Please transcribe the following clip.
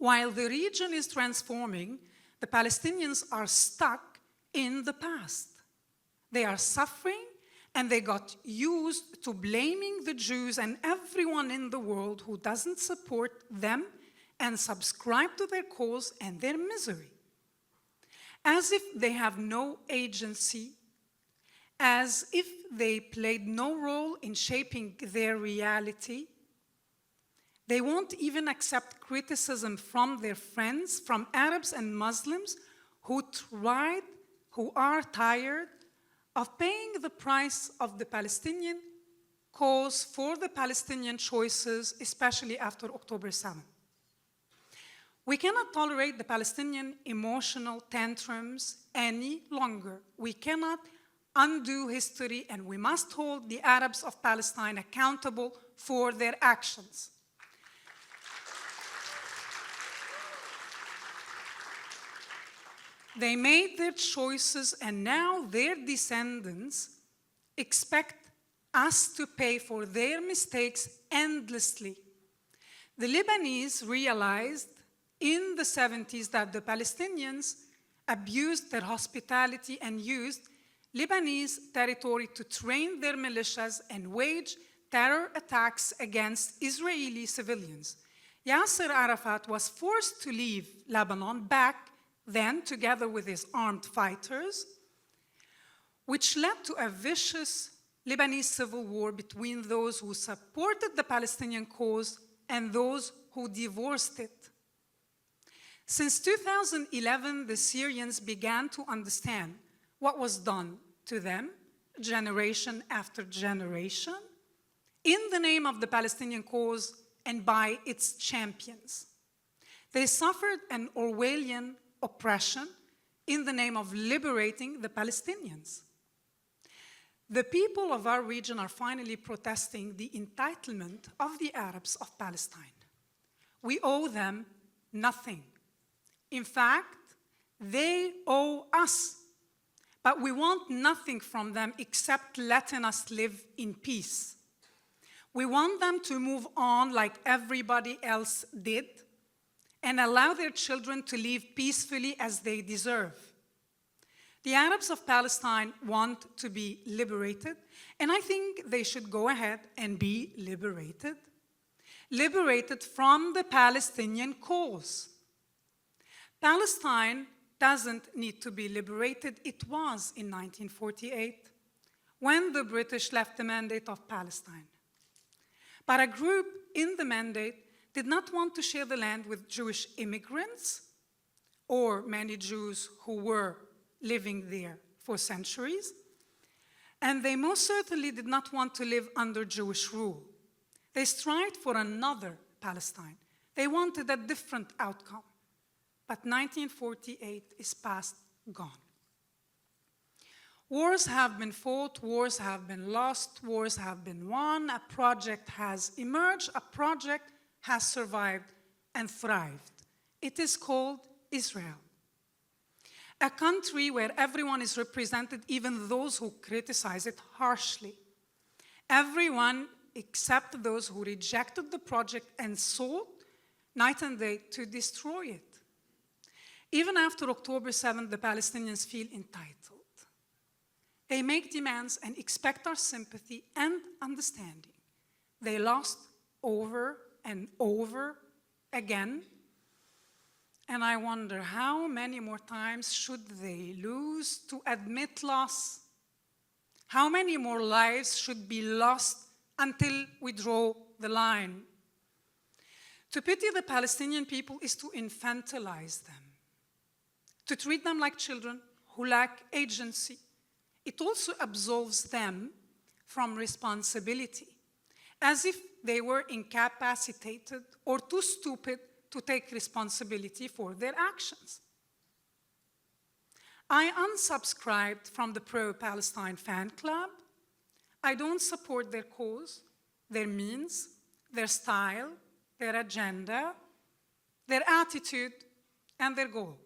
While the region is transforming, the Palestinians are stuck in the past. They are suffering, and they got used to blaming the Jews and everyone in the world who doesn't support them and subscribe to their cause and their misery. As if they have no agency, as if they played no role in shaping their reality. They won't even accept criticism from their friends, from Arabs and Muslims who are tired of paying the price of the Palestinian cause for the Palestinian choices, especially after October 7th. We cannot tolerate the Palestinian emotional tantrums any longer. We cannot undo history, and we must hold the Arabs of Palestine accountable for their actions. They made their choices, and now their descendants expect us to pay for their mistakes endlessly. The Lebanese realized in the 70s that the Palestinians abused their hospitality and used Lebanese territory to train their militias and wage terror attacks against Israeli civilians. Yasser Arafat was forced to leave Lebanon back then, together with his armed fighters, which led to a vicious Lebanese civil war between those who supported the Palestinian cause and those who divorced it. Since 2011, the Syrians began to understand what was done to them, generation after generation, in the name of the Palestinian cause and by its champions. They suffered an Orwellian oppression in the name of liberating the Palestinians. The people of our region are finally protesting the entitlement of the Arabs of Palestine. We owe them nothing. In fact, they owe us, but we want nothing from them except letting us live in peace. We want them to move on like everybody else did, and allow their children to live peacefully as they deserve. The Arabs of Palestine want to be liberated, and I think they should go ahead and be liberated. Liberated from the Palestinian cause. Palestine doesn't need to be liberated. It was in 1948, when the British left the mandate of Palestine. But a group in the mandate did not want to share the land with Jewish immigrants or many Jews who were living there for centuries. And they most certainly did not want to live under Jewish rule. They strived for another Palestine. They wanted a different outcome. But 1948 is past, gone. Wars have been fought, wars have been lost, wars have been won, a project has emerged, a project has survived and thrived. It is called Israel. A country where everyone is represented, even those who criticize it harshly. Everyone except those who rejected the project and sought night and day to destroy it. Even after October 7th, the Palestinians feel entitled. They make demands and expect our sympathy and understanding. They lost over and over again. And I wonder how many more times should they lose to admit loss? How many more lives should be lost until we draw the line? To pity the Palestinian people is to infantilize them, to treat them like children who lack agency. It also absolves them from responsibility, as if they were incapacitated or too stupid to take responsibility for their actions. I unsubscribed from the pro-Palestine fan club. I don't support their cause, their means, their style, their agenda, their attitude, and their goal.